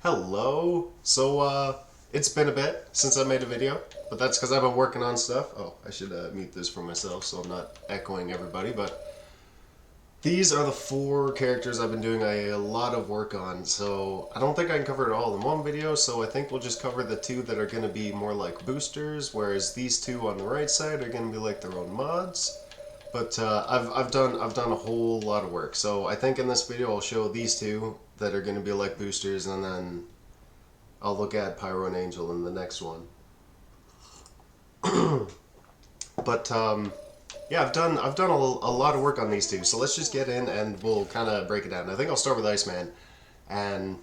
Hello. It's been a bit since I made a video, but that's because I've been working on stuff. Oh, I should mute this for myself so I'm not echoing everybody, but these are the four characters I've been doing a lot of work on, so I don't think I can cover it all in one video, so I think we'll just cover the two that are going to be more like boosters, whereas these two on the right side are going to be like their own mods. But I've done a whole lot of work, so I think in this video I'll show these two that are going to be like boosters, and then I'll look at Pyro and Angel in the next one. But yeah, I've done a lot of work on these two, so let's just get in and we'll kind of break it down. I think I'll start with Iceman, and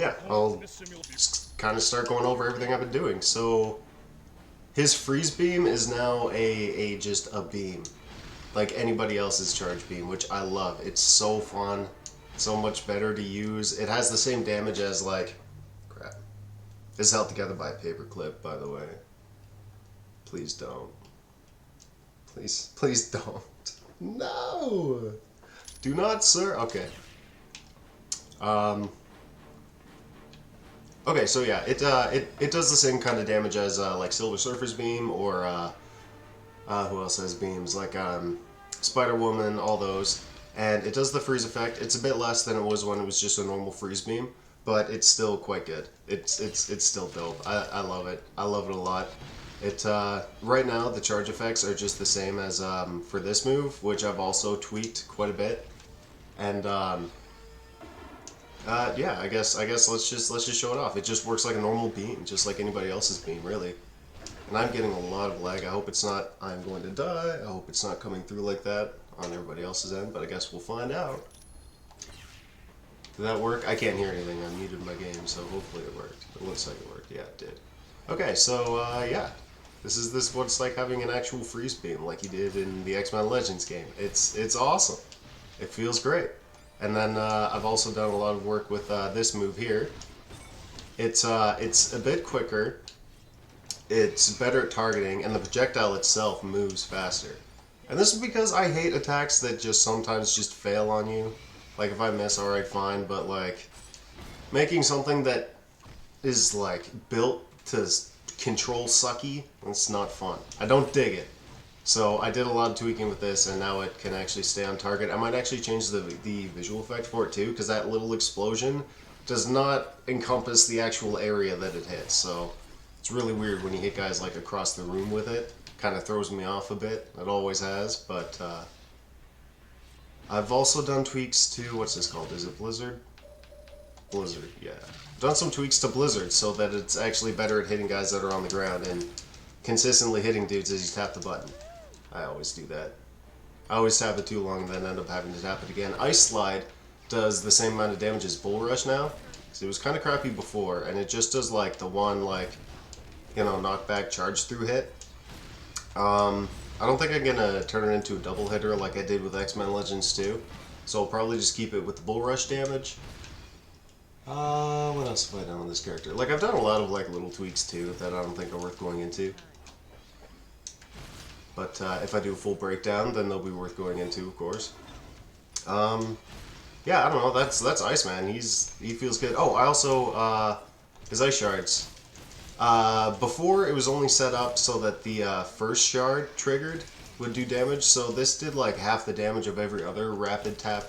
yeah, I'll kind of start going over everything I've been doing. So his freeze beam is now just a beam, like anybody else's charge beam, which I love. It's so fun, so much better to use. It has the same damage as like, crap. It's held together by a paperclip, by the way. Please don't. Please don't. No! Do not, sir. Okay. Okay, so yeah, it does the same kind of damage as like Silver Surfer's beam or who else has beams, like Spider Woman, all those, and it does the freeze effect. It's a bit less than it was when it was just a normal freeze beam, but it's still quite good. It's still dope. I love it. I love it a lot. It right now the charge effects are just the same as for this move, which I've also tweaked quite a bit, and yeah, I guess let's just show it off. It just works like a normal beam, just like anybody else's beam, really. And I'm getting a lot of lag. I hope it's not I'm going to die. I hope it's not coming through like that on everybody else's end, but I guess we'll find out. Did that work? I can't hear anything. I muted my game, so hopefully it worked. It looks like it worked. Yeah, it did. Okay, so yeah. This is what it's like having an actual freeze beam like you did in the X-Men Legends game. It's awesome. It feels great. And then I've also done a lot of work with this move here. It's a bit quicker. It's better at targeting, and the projectile itself moves faster. And this is because I hate attacks that just sometimes just fail on you. Like if I miss, alright, fine, but like making something that is like built to control sucky, it's not fun. I don't dig it. So I did a lot of tweaking with this, and now it can actually stay on target. I might actually change the visual effect for it too, because that little explosion does not encompass the actual area that it hits. So it's really weird when you hit guys like across the room with it. Kind of throws me off a bit. It always has, but I've also done tweaks to, what's this called? Is it Blizzard? Blizzard, yeah. Done some tweaks to Blizzard so that it's actually better at hitting guys that are on the ground and consistently hitting dudes as you tap the button. I always do that. I always tap it too long and then end up having to tap it again. Ice Slide does the same amount of damage as Bull Rush now. So it was kind of crappy before, and it just does like the one, like, you know, knockback charge through hit. I don't think I'm gonna turn it into a double hitter like I did with X-Men Legends 2. So I'll probably just keep it with the Bull Rush damage. What else have I done with this character? Like, I've done a lot of, like, little tweaks, too, that I don't think are worth going into. But, if I do a full breakdown, then they'll be worth going into, of course. Yeah, I don't know, that's Iceman. He feels good. Oh, I also, his Ice Shards. Before, it was only set up so that the, first shard triggered would do damage, so this did, like, half the damage of every other rapid tap,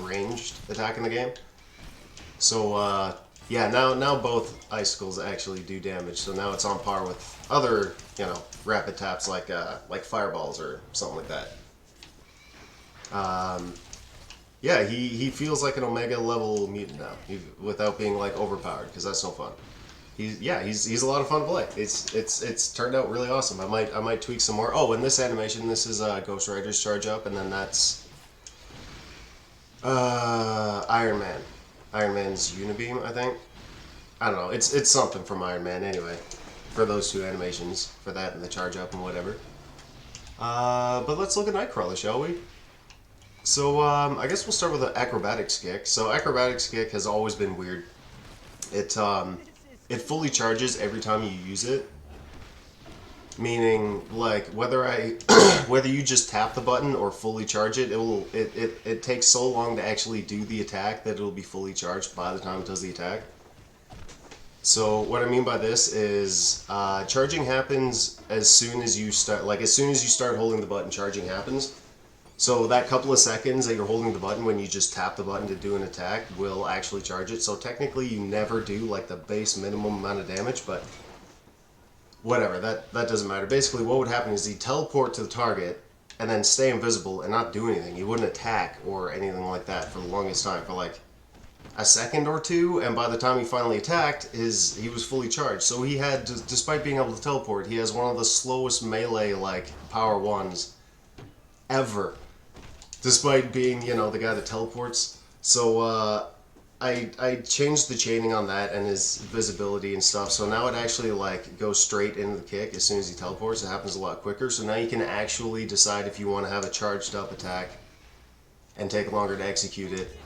ranged attack in the game. So, yeah, now both icicles actually do damage, so now it's on par with other, you know, rapid taps like fireballs or something like that. Yeah, he feels like an Omega level mutant now, without being like overpowered, because that's no fun. He's a lot of fun to play. It's turned out really awesome. I might tweak some more. Oh, in this animation, this is Ghost Rider's charge up, and then that's Iron Man. Iron Man's Unibeam, I think. I don't know. It's something from Iron Man anyway. For those two animations, for that and the charge up and whatever. But let's look at Nightcrawler, shall we? So I guess we'll start with the Acrobatics Kick. So Acrobatics Kick has always been weird. It fully charges every time you use it. Meaning, like, whether whether you just tap the button or fully charge it, it takes so long to actually do the attack that it'll be fully charged by the time it does the attack. So what I mean by this is charging happens as soon as you start, like as soon as you start holding the button, charging happens. So that couple of seconds that you're holding the button when you just tap the button to do an attack will actually charge it. So technically you never do like the base minimum amount of damage, but whatever, that doesn't matter. Basically what would happen is he'd teleport to the target and then stay invisible and not do anything. He wouldn't attack or anything like that for the longest time, for like a second or two, and by the time he finally attacked, he was fully charged. So he had, despite being able to teleport, he has one of the slowest melee like power 1s ever, despite being, you know, the guy that teleports. So I changed the chaining on that and his visibility and stuff, so now it actually like goes straight into the kick as soon as he teleports. It happens a lot quicker, so now you can actually decide if you want to have a charged up attack and take longer to execute it,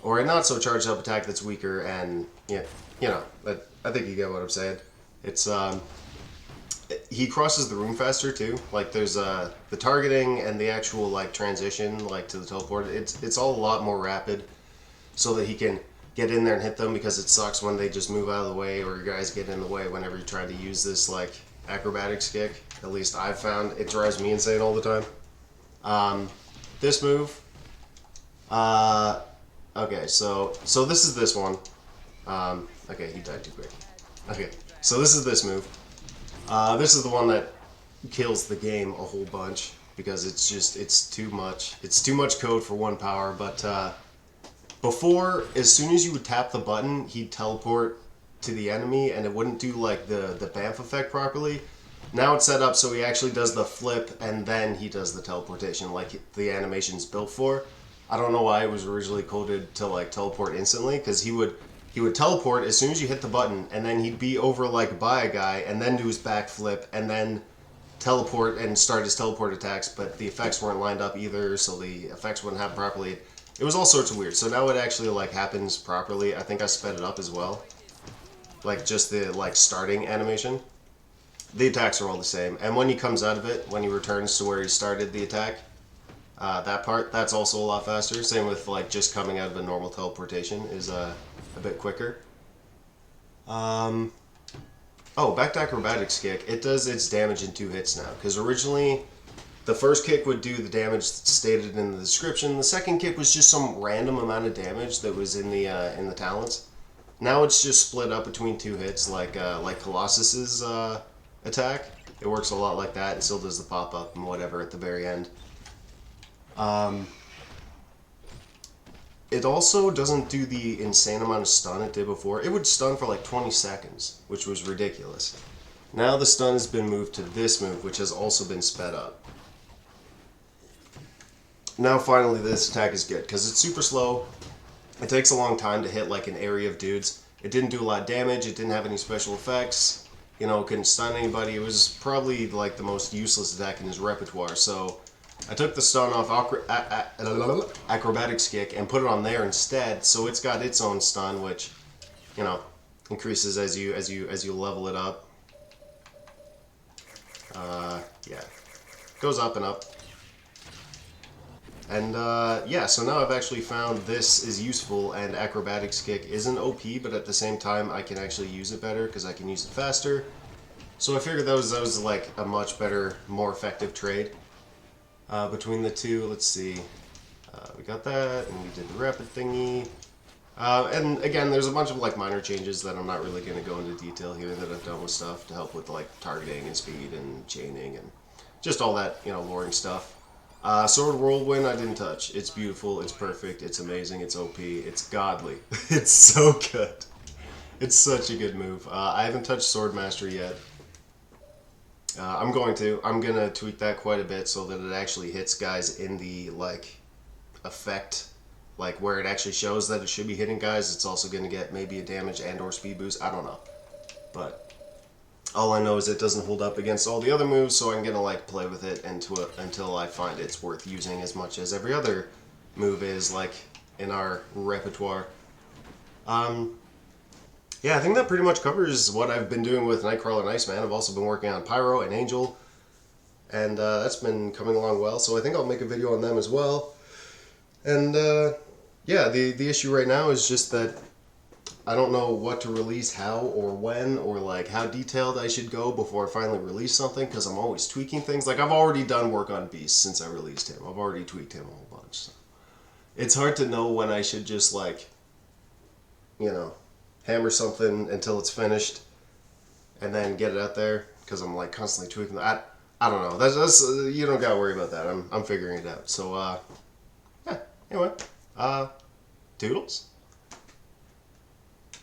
or a not so charged up attack that's weaker. And yeah, you know, I think you get what I'm saying. It's he crosses the room faster too. Like there's the targeting and the actual like transition like to the teleport. It's all a lot more rapid, so that he can get in there and hit them, because it sucks when they just move out of the way or your guys get in the way whenever you're trying to use this like acrobatics kick. At least I've found it drives me insane all the time. This move. Okay, so this is this one. Okay, he died too quick. Okay, so this is this move. This is the one that kills the game a whole bunch, because it's too much. It's too much code for one power. But before, as soon as you would tap the button, he'd teleport to the enemy, and it wouldn't do like the BAMF effect properly. Now it's set up so he actually does the flip, and then he does the teleportation like the animation's built for. I don't know why it was originally coded to like teleport instantly, because he would teleport as soon as you hit the button, and then he'd be over like by a guy, and then do his backflip, and then teleport and start his teleport attacks, but the effects weren't lined up either, so the effects wouldn't happen properly. It was all sorts of weird. So now it actually like happens properly. I think I sped it up as well. Like just the like starting animation. The attacks are all the same. And when he comes out of it, when he returns to where he started the attack, that part, that's also a lot faster. Same with like just coming out of a normal teleportation is a bit quicker. Oh, back to Acrobatics Kick. It does its damage in 2 hits now, because originally the first kick would do the damage stated in the description. The second kick was just some random amount of damage that was in the talents. Now it's just split up between 2 hits, like Colossus's attack. It works a lot like that. It still does the pop up and whatever at the very end. It also doesn't do the insane amount of stun it did before. It would stun for like 20 seconds, which was ridiculous. Now the stun has been moved to this move, which has also been sped up. Now finally this attack is good, because it's super slow. It takes a long time to hit like an area of dudes. It didn't do a lot of damage, it didn't have any special effects. You know, it couldn't stun anybody. It was probably like the most useless attack in his repertoire, so I took the stun off Acrobatics Kick and put it on there instead, so it's got its own stun, which, you know, increases as you level it up. Yeah, goes up and up. And yeah, so now I've actually found this is useful, and Acrobatics Kick isn't OP, but at the same time I can actually use it better because I can use it faster. So I figured that was like a much better, more effective trade between the two. Let's see, we got that, and we did the rapid thingy. And again, there's a bunch of like minor changes that I'm not really going to go into detail here that I've done with stuff to help with like targeting and speed and chaining and just all that, you know, luring stuff. Sword Whirlwind I didn't touch. It's beautiful, it's perfect, it's amazing, it's OP, it's godly. It's so good. It's such a good move. I haven't touched Sword Master yet. I'm going to tweak that quite a bit so that it actually hits guys in the like effect, like where it actually shows that it should be hitting guys. It's also going to get maybe a damage and or speed boost. I don't know. But all I know is it doesn't hold up against all the other moves, so I'm going to like play with it until I find it's worth using as much as every other move is like in our repertoire. Yeah, I think that pretty much covers what I've been doing with Nightcrawler and Iceman. I've also been working on Pyro and Angel, and that's been coming along well, so I think I'll make a video on them as well. And yeah, the issue right now is just that I don't know what to release, how or when, or like how detailed I should go before I finally release something, because I'm always tweaking things. Like I've already done work on Beast since I released him. I've already tweaked him a whole bunch. So. It's hard to know when I should just like, you know, hammer something until it's finished, and then get it out there, because I'm like constantly tweaking that. I don't know. That's you don't gotta worry about that. I'm figuring it out. So yeah. Anyway, toodles.